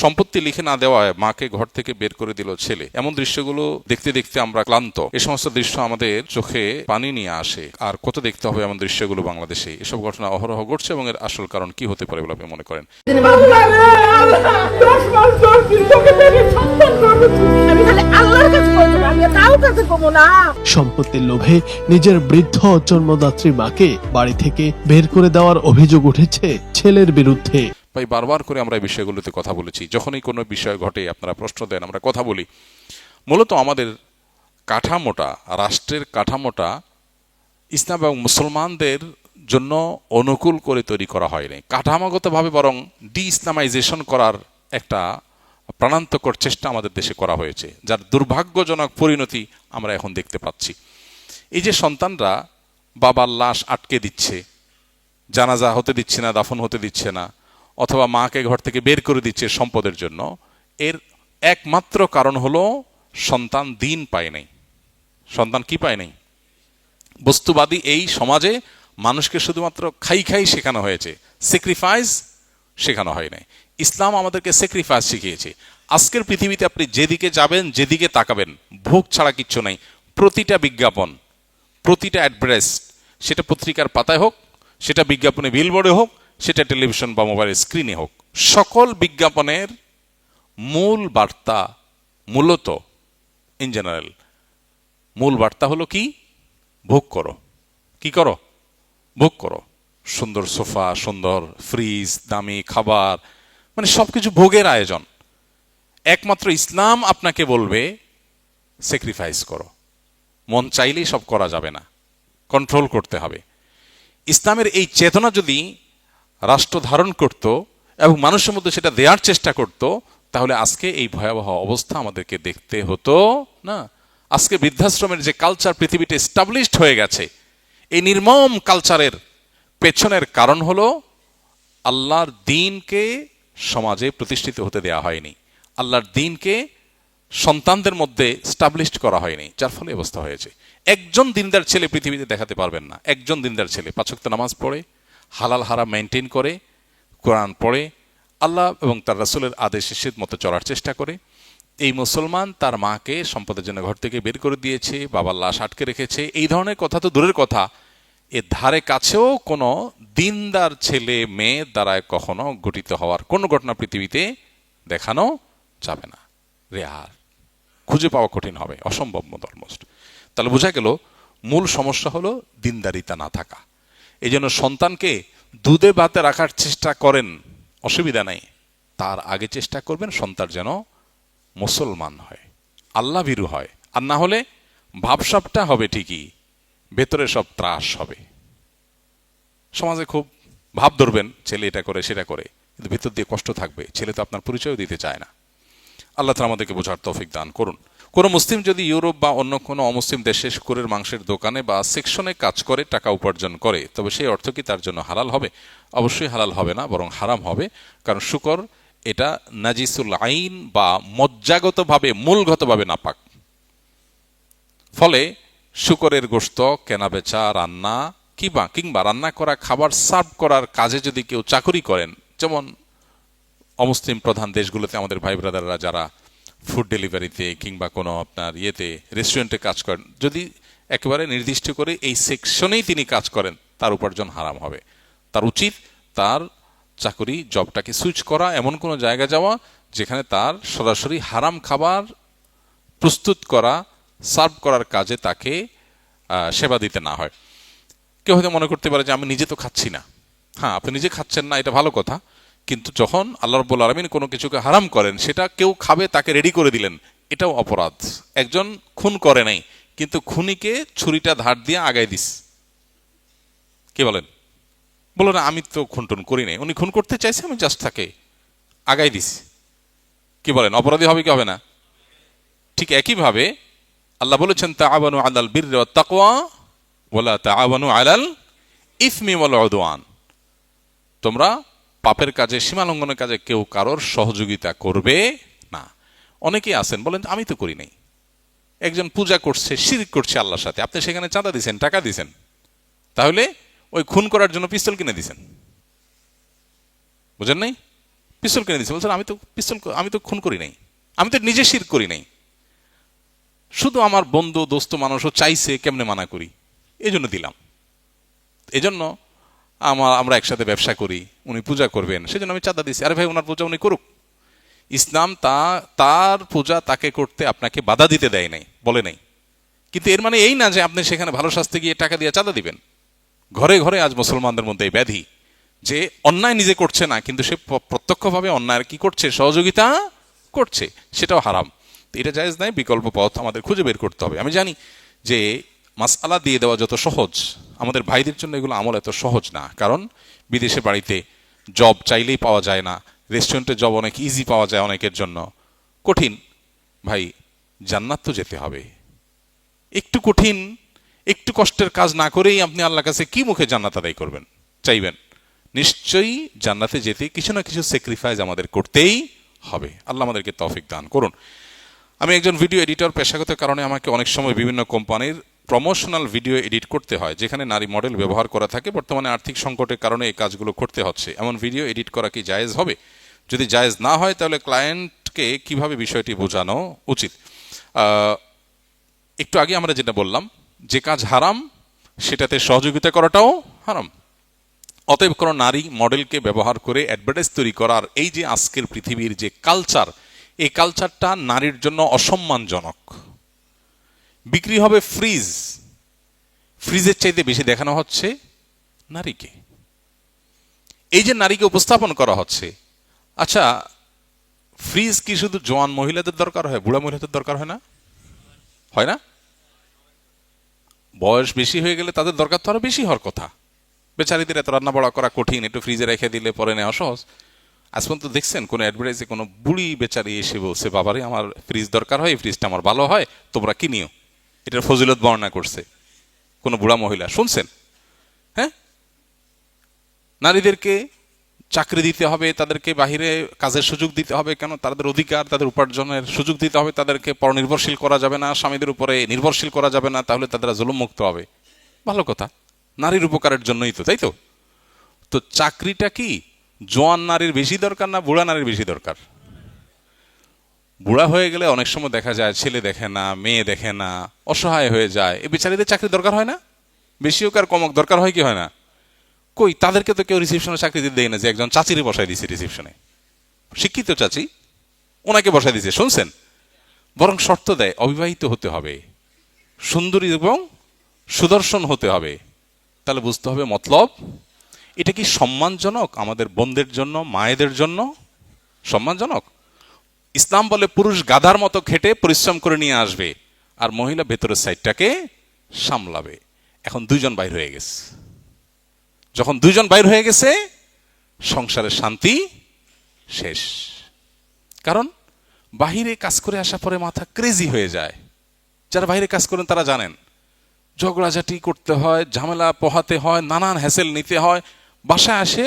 সম্পত্তি লিখে না দেওয়ায় মাকে ঘর থেকে বের করে দিল ছেলে। এমন দৃশ্যগুলো দেখতে দেখতে আমরা ক্লান্ত। এই সমস্ত দৃশ্য আমাদের চোখে পানি নিয়ে আসে। আর কত দেখতে হবে এমন দৃশ্যগুলো বাংলাদেশে? এসব ঘটনা অহরহ ঘটছে এবং এর আসল কারণ কি হতে পারে বলে আপনি মনে করেন? সম্পত্তির লোভে নিজের বৃদ্ধ জন্মদাত্রী মাকে বাড়ি থেকে বের করে দেওয়ার অভিযোগ উঠেছে ছেলের বিরুদ্ধে। ভাই, বারবার করে আমরা এই বিষয়গুলোতে কথা বলেছি। যখনই কোনো বিষয় ঘটে আপনারা প্রশ্ন দেন, আমরা কথা বলি। মূলত আমাদের কাঠামোটা, রাষ্ট্রের কাঠামোটা ইসলাম এবং মুসলমানদের জন্য অনুকূল করে তৈরি করা হয়নি। কাঠামোগতভাবে বরং ডি ইসলামাইজেশন করার একটা প্রাণান্তকর চেষ্টা আমাদের দেশে করা হয়েছে, যার দুর্ভাগ্যজনক পরিণতি আমরা এখন দেখতে পাচ্ছি। এই যে সন্তানরা বাবার লাশ আটকে দিচ্ছে, জানাজা হতে দিচ্ছে না, দাফন হতে দিচ্ছে না, অথবা মাকে ঘর থেকে বের করে দিচ্ছে সম্পদের জন্য, এর একমাত্র কারণ হলো সন্তান দিন পায় নাই। সন্তান কি পায় নাই? বস্তুবাদী এই সমাজে মানুষকে শুধুমাত্র খাই খাই শেখানো হয়েছে, স্যাক্রিফাইস শেখানো হয় নাই। ইসলাম আমাদেরকে স্যাক্রিফাইস শিখিয়েছে। আজকের পৃথিবীতে আপনি যেদিকে যাবেন, যেদিকে তাকাবেন, ভোগ ছাড়া কিচ্ছু নাই। প্রতিটা বিজ্ঞাপন, প্রতিটা অ্যাডভার্টাইজ, সেটা পত্রিকার পাতায় হোক, সেটা বিজ্ঞাপনে বিলবোর্ডে হোক, সেটা টেলিভিশন বা মোবাইলের স্ক্রিনে হোক, সকল বিজ্ঞাপনের মূল বার্তা মূলত, ইন জেনারেল, মূল বার্তা হলো কি? ভোগ করো। কি করো? ভোগ করো। সুন্দর সোফা, সুন্দর ফ্রিজ, দামি খাবার, মানে সবকিছু ভোগের আয়োজন। একমাত্র ইসলাম আপনাকে বলবে স্যাক্রিফাইস করো। মন চাইলেই সব করা যাবে না, কন্ট্রোল করতে হবে। ইসলামের এই চেতনা যদি রাষ্ট্র ধারণ করত এবং মানুষের মধ্যে সেটা দেওয়ার চেষ্টা করত, তাহলে আজকে এই ভয়াবহ অবস্থা আমাদেরকে দেখতে হতো না। আজকে বৃদ্ধাশ্রমের যে কালচার পৃথিবীতে এস্টাবলিশড হয়ে গেছে, এই নির্মম কালচারের পেছনের কারণ হলো আল্লাহর দ্বীনকে সমাজে প্রতিষ্ঠিত হতে দেওয়া হয়নি, আল্লাহর দ্বীনকে সন্তানদের মধ্যে স্টাবলিশড করা হয়নি, যার ফলে অবস্থা হয়েছে। একজন দিনদার ছেলে পৃথিবীতে দেখাতে পারবেন না, একজন দিনদার ছেলে 5 ওয়াক্ত নামাজ পড়ে, হালাল হারাম মেনটেন করে, কোরআন পড়ে, আল্লাহ এবং তার রাসূলের আদেশ নিষেধ মতো চলার চেষ্টা করে। এই মুসলমান তার মাকে সম্পদের জন্য ঘর থেকে বের করে দিয়েছে, বাবার লাশ আটকে রেখেছে, এই ধরনের কথা তো দূরের কথা, এর ধারে কাছেও কোনো দিনদার ছেলে মেয়ে দ্বারা কখনো গঠিত হওয়ার কোনো ঘটনা পৃথিবীতে দেখানো যাবে না। রেয়ার, খুঁজে পাওয়া কঠিন হবে, অসম্ভব অলমোস্ট। তাহলে বোঝা গেল মূল সমস্যা হলো দিনদারিতা না থাকা। এই জন্য সন্তানকে দুধে ভাতে রাখার চেষ্টা করেন, অসুবিধা নাই, তার আগে চেষ্টা করবেন সন্তান যেন মুসলমান হয়, আল্লাহ ভীরু হয়। আর না হলে ভাবসাবটা হবে ঠিকই, ভেতরে সব ত্রাস হবে। সমাজে খুব ভাব ধরবেন ছেলে এটা করে সেটা করে, কিন্তু ভেতর দিয়ে কষ্ট থাকবে। ছেলে তো আপনার পরিচয় দিতে চায় না। আল্লাহ তাআলা আমাদেরকে বোঝার তৌফিক দান করুন। কোনো মুসলিম যদি ইউরোপ বা অন্য কোনো অমুসলিম দেশে শুকরের মাংসের দোকানে বা সেকশনে কাজ করে টাকা উপার্জন করে, তবে সেই অর্থ কি তার জন্য হালাল হবে? অবশ্যই হালাল হবে না, বরং হারাম হবে। কারণ শুকর এটা নাজিসুল আইন বা মজ্জাগতভাবে, মূলগতভাবে নাপাক। ফলে শুকরের গোশত কেনা বেচা, রান্না কিংবা রান্না করা খাবার সার্ভ করার কাজে যদি কেউ চাকরি করেন, যেমন অমুসলিম প্রধান দেশগুলোতে আমাদের ভাই ব্রাদাররা যারা ফুড ডেলিভারিতে কিংবা কোনো আপনার রেস্টুরেন্টে কাজ করেন, যদি একেবারে নির্দিষ্ট করে এই সেকশনেই তিনি কাজ করেন, তার উপার্জন হারাম হবে। তার উচিত তার চাকরি জবটাকে সুইচ করা, এমন কোনো জায়গা যাওয়া যেখানে তার সরাসরি হারাম খাবার প্রস্তুত করা, সার্ভ করার কাজে তাকে সেবা দিতে না হয়। কেউ হয়তো মনে করতে পারে যে আমি নিজে তো খাচ্ছি না। হ্যাঁ, আপনি নিজে খাচ্ছেন না, এটা ভালো কথা, কিন্তু যখন আল্লাহ রাব্বুল আলামিন কোনো কিছুকে হারাম করেন, সেটা কেউ খাবে তাকে রেডি করে দিলেন, এটাও অপরাধ। একজন খুন করে নাই, কিন্তু খুনিকে ছুরিটা ধার দিয়ে আগায় দিস। কে বলেন? বলো না আমি তো খুন টুন করি নাই, উনি খুন করতে চাইছে, আমি জাস্ট তাকে আগায় দিস। কি বলেন, অপরাধী হবে কি হবে না? ঠিক একইভাবে আল্লাহ বলেছেন তাআওয়ানু আলাল বিররি ওয়াত তাকওয়া ওয়ালা তাআওয়ানু আলাল ইসমি ওয়াল উদওয়ান। তোমরা পাপের কাজে, সীমালঙ্ঘনের কাজে কেউ কারোর সহযোগিতা করবে না। অনেকেই আছেন বলেন আমি তো করি নাই, একজন পূজা করছে, শিরক করছে আল্লাহর সাথে, আপনি সেখানে চাঁদা দিছেন, টাকা দিছেন, তাহলে ওই খুন করার জন্য পিস্তল কিনে দিছেন। বুঝেন নাই? পিস্তল কিনে দিচ্ছে, বলছেন আমি তো খুন করি নাই, আমি তো নিজে শিরক করি নাই, শুধু আমার বন্ধু দোস্ত মানুষও চাইছে কেমনে মানা করি, এই জন্য দিলাম। এজন্য আমরা একসাথে ব্যবসা করি, উনি পূজা করবেন সেজন্য আমি চাঁদা দিচ্ছি। আরে ভাই, ওনার পূজা উনি করুক, ইসলাম তার পূজা তাকে করতে আপনাকে বাধা দিতে দেয় নাই, বলে নাই। কিন্তু এর মানে এই না যে আপনি সেখানে ভালো শাস্তি গিয়ে টাকা দিয়ে চাঁদা দিবেন। ঘরে ঘরে আজ মুসলমানদের মধ্যে এই ব্যাধি যে অন্যায় নিজে করছে না, কিন্তু সে প্রত্যক্ষভাবে অন্যায়ের কি করছে, সহযোগিতা করছে, সেটাও হারাম। এটা জায়েজ নাই, বিকল্প পথ আমাদের খুঁজে বের করতে হবে। আমি জানি যে মাসআলা দিয়ে দেওয়া যত সহজ, আমাদের ভাইদের জন্য এগুলো আমল এত সহজ না। কারণ বিদেশে বাড়িতে জব চাইলেই পাওয়া যায় না, রেস্টুরেন্টে জব অনেক ইজি পাওয়া যায়, অনেকের জন্য কঠিন। ভাই, জান্নাত তো যেতে হবে, একটু কঠিন একটু কষ্টের কাজ না করেই আপনি আল্লাহর কাছে কি মুখে জান্নাত আদায় করবেন, চাইবেন? নিশ্চয়ই জান্নাতে যেতে কিছু না কিছু স্যাক্রিফাইস আমাদের করতেই হবে। আল্লাহ আমাদেরকে তৌফিক দান করুন। আমি একজন ভিডিও এডিটর, পেশাগত কারণে আমাকে অনেক সময় বিভিন্ন কোম্পানির প্রমোশনাল ভিডিও এডিট করতে হয়, যেখানে নারী মডেল ব্যবহার করা থাকে। বর্তমানে আর্থিক সংকটের কারণে এই কাজগুলো করতে হচ্ছে। এমন ভিডিও এডিট করা কি জায়েজ হবে? যদি জায়েজ না হয় তাহলে ক্লায়েন্টকে কিভাবে বিষয়টি বোঝানো উচিত? একটু আগে আমরা যেটা বললাম, যে কাজ হারাম সেটাতে সহযোগিতা করাটাও হারাম। অতএব কোনো নারী মডেলকে ব্যবহার করে অ্যাডভার্টাইজ তৈরি করার এই যে আজকের পৃথিবীর যে কালচার, এই কালচারটা নারীর জন্য অসম্মানজনক। বিক্রি হবে ফ্রিজের চাইতে বেশি দেখানো হচ্ছে নারীকে। এই যে নারীকে উপস্থাপন করা হচ্ছে, আচ্ছা ফ্রিজ কি শুধু জওয়ান মহিলাদের দরকার হয়, বুড়া মহিলাদের দরকার হয় না? হয় না? বয়স বেশি হয়ে গেলে তাদের দরকার তো আরো বেশি হওয়ার কথা। বেচারিদের এত রান্না বাড়া করা কঠিন, একটু ফ্রিজে রেখে দিলে পরে নেওয়া সহজ। আজ পর্যন্ত দেখছেন কোনো অ্যাডভার্টাইজে কোনো বুড়ি বেচারি এসে বলছে, বাবারে আমার ফ্রিজ দরকার হয়, এই ফ্রিজটা আমার ভালো হয়, তোমরা কিনিও? এটার ফজিলত বর্ণনা করছে কোনো বুড়া মহিলা শুনছেন? হ্যাঁ, নারীদেরকে চাকরি দিতে হবে, তাদেরকে বাহিরে কাজের সুযোগ দিতে হবে, কেন? তাদের অধিকার, তাদের উপার্জনের সুযোগ দিতে হবে, তাদেরকে পরনির্ভরশীল করা যাবে না, স্বামীদের উপরে নির্ভরশীল করা যাবে না, তাহলে তারা জুলুম মুক্ত হবে। ভালো কথা, নারীর উপকারের জন্যই তো, তাই তো? তো চাকরিটা কি জোয়ান নারীর বেশি দরকার না বুড়া নারীর বেশি দরকার? বুড়া হয়ে গেলে অনেক সময় দেখা যায় ছেলে দেখে না, মেয়ে দেখে না, অসহায় হয়ে যায়। এই বেচারীদের চাকরি দরকার হয় না? বেশি হোক আর কম হোক, দরকার হয় কি হয় না? কই, তাদেরকে তো কেউ রিসেপশনে চাকরি দিতে দেয় না। যে একজন চাচিরে বসাই দিছে রিসেপশনে, শিক্ষিত চাচি, ওনাকে বসাই দিছে, শুনছেন? বরং শর্ত দেয় অবিবাহিত হতে হবে, সুন্দরী এবং সুদর্শন হতে হবে। তাহলে বুঝতে হবে মতলব এটা কি সম্মানজনক আমাদের বোনদের জন্য, মায়েদের জন্য? সম্মানজনক? ইসলাম বলে পুরুষ গাধার মতো খেটে পরিশ্রম করে নিয়ে আসবে, আর মহিলা ভেতরের সাইডটাকে সামলাবে। এখন দুইজন বাইর হয়ে গেছে। যখন দুইজন বাইর হয়ে গেছে, সংসারের শান্তি শেষ। কারণ বাহিরে কাজ করে আসার পরে মাথা ক্রেজি হয়ে যায়। যারা বাইরে কাজ করেন তারা জানেন, ঝগড়াঝাটি করতে হয়, ঝামেলা পোহাতে হয়, নানান হ্যাসেল নিতে হয়। বাসায় আসে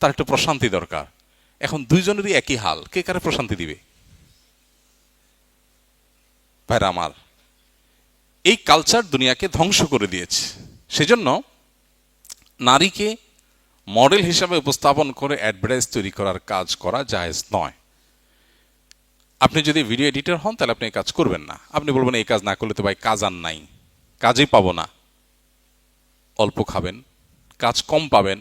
তার একটু প্রশান্তি দরকার। এখন দুইজনেরই একই হাল, কে কারে প্রশান্তি দিবে? ভাইরা আমার, এই কালচার দুনিয়াকে ধ্বংস করে দিয়েছে। সেজন্য নারীকে মডেল হিসাবে উপস্থাপন করে অ্যাডভার্টাইজ তৈরি করার কাজ করা জায়েজ নয়। আপনি যদি ভিডিও এডিটর হন তাহলে আপনি এই কাজ করবেন না। আপনি বলবেন এই কাজ না করলে তো ভাই কাজ আর নাই, কাজই পাবো না, অল্প খাবেন, কাজ কম পাবেন।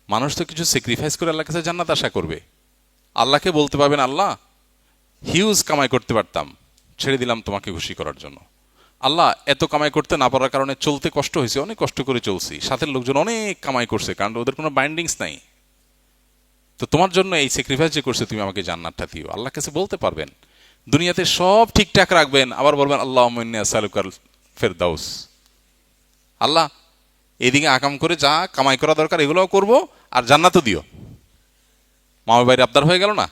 মানুষ তো কিছু স্যাক্রিফাইস করে আল্লাহর কাছে জান্নাত আশা করবে। আল্লাহকে বলতে পারবেন, আল্লাহ হিউজ কামাই করতে পারতাম, ছেড়ে দিলাম তোমাকে খুশি করার জন্য। আল্লাহ এত কামাই করতে না পারার কারণে চলতে কষ্ট হয়েছে, অনেক কষ্ট করে চলছি, সাথের লোকজন অনেক কামাই করছে, কারণ ওদের কোনো বাইন্ডিংস নাই, তো তোমার জন্য এই স্যাক্রিফাইস যে করছে তুমি আমাকে জান্নাতটা দিও। আল্লাহর কাছে বলতে পারবেন। দুনিয়াতে সব ঠিকঠাক রাখবেন, আবার বলবেন আল্লাহুম্মা ইন্নী আসআলুকাল ফিরদাউস। আল্লাহ এদিকে আকাম করে যা কামাই করা দরকার এগুলোও করব, আর জান্নাতও দিও। মামার বাইরে আবদার হয়ে গেল না?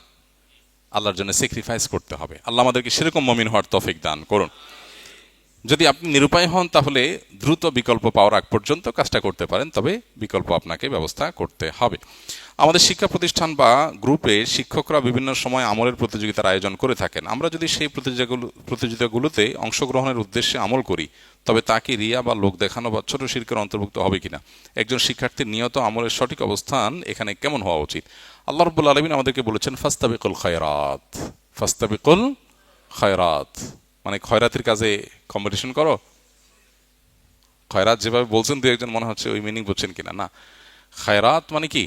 আল্লাহর জন্য স্যাক্রিফাইস করতে হবে। আল্লাহ আমাদেরকে সেরকম মুমিন হওয়ার তৌফিক দান করুন। যদি আপনি নিরুপায় হন তাহলে দ্রুত বিকল্প পাওয়ার আগ পর্যন্ত কাজটা করতে পারেন, তবে বিকল্প আপনাকে ব্যবস্থা করতে হবে। আমাদের শিক্ষা প্রতিষ্ঠান বা গ্রুপে শিক্ষকরা বিভিন্ন সময় আমলের প্রতিযোগিতার আয়োজন করে থাকেন। আমরা যদি সেই প্রতিযোগিতাগুলোতে অংশগ্রহণের উদ্দেশ্যে আমল করি, তবে তা কি রিয়া বা লোক দেখানো বা ছোট শিরকের অন্তর্ভুক্ত হবে কিনা? একজন শিক্ষার্থীর নিয়ত আমলের সঠিক অবস্থান এখানে কেমন হওয়া উচিত? আল্লাহ রাব্বুল আলামিন আমাদেরকে বলেছেন ফাস্তাবিকুল খায়রাত, ফাস্তাবিকুল খায়রাত, মানে খয়রাতের কাজে কম্পিটিশন করো। খয়রাত যেভাবে বলছেন দু একজন মনে হচ্ছে ওই মিনিং বুঝছেন কিনা। না, খায়রাত মানে কি?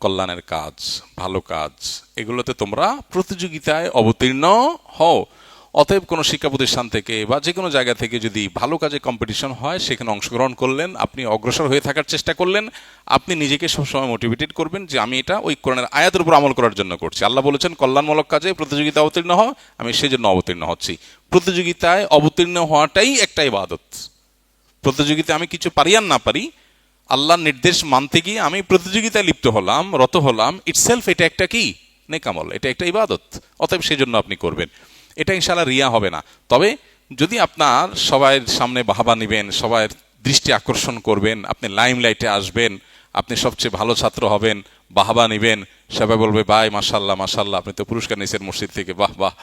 কল্যাণের কাজ, ভালো কাজ, এগুলোতে তোমরা প্রতিযোগিতায় অবতীর্ণ হও। অতএব কোনো শিক্ষা প্রতিষ্ঠান থেকে বা যে কোনো জায়গা থেকে যদি ভালো কাজে কম্পিটিশন হয়, সেখানে অংশগ্রহণ করলেন, আপনি অগ্রসর হয়ে থাকার চেষ্টা করলেন, আপনি নিজেকে সবসময় মোটিভেটেড করবেন যে আমি এটা ওই কোরআনের আয়াতের উপর আমল করার জন্য করছি। আল্লাহ বলেছেন কল্যাণমূলক কাজে প্রতিযোগিতা অবতীর্ণ হও, আমি সেই জন্য অবতীর্ণ হচ্ছি। প্রতিযোগিতায় অবতীর্ণ হওয়াটাই একটা ইবাদত। প্রতিযোগিতায় আমি কিছু পারি আর না পারি, আল্লাহর নির্দেশ মানতে গিয়ে আমি প্রতিযোগিতায় লিপ্ত হলাম, রত হলাম, ইটসেলফ এটা একটা কি নেকামল, এটা একটা ইবাদত। অতএব সেই জন্য আপনি করবেন, এটা ইনশাআল্লাহ রিয়া হবে না। তবে যদি আপনার সবার সামনে বাহবা নেবেন, সবার দৃষ্টি আকর্ষণ করবেন, আপনি লাইমলাইটে আসবেন, আপনি সবচেয়ে ভালো ছাত্র হবেন, বাহবা নেবেন, সবাই বলবে ভাই মাশাল্লাহ মাশাল্লাহ, আপনি তো পুরস্কার নিয়েছেন মসজিদ থেকে, বাহ বাহ,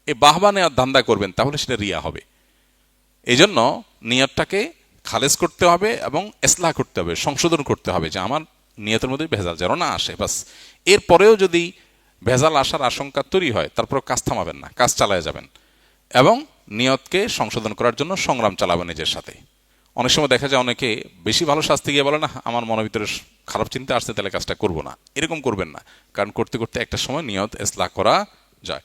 এই বাহবা নেওয়ার ধান্দা করবেন, তাহলে সেটা রিয়া হবে। এই জন্য নিয়তটাকে খালেজ করতে হবে এবং ইসলাহ করতে হবে, সংশোধন করতে হবে, যে আমার নিয়তের মধ্যে ভেজাল যেন না আসে। বাস, এরপরেও যদি ভেজাল আসার আশঙ্কা তৈরি হয়, তারপর কাজ থামাবেন না, কাজ চালায় যাবেন এবং নিয়তকে সংশোধন করার জন্য সংগ্রাম চালাবেন নিজের সাথে। অনেক সময় দেখা যায় অনেকে বেশি ভালো শাস্তি গিয়ে বলে না, আমার মনের ভিতরে খারাপ চিন্তা আসছে, তাহলে কাজটা করব না। এরকম করবেন না, কারণ করতে করতে একটা সময় নিয়ত ইসলাহ করা যায়।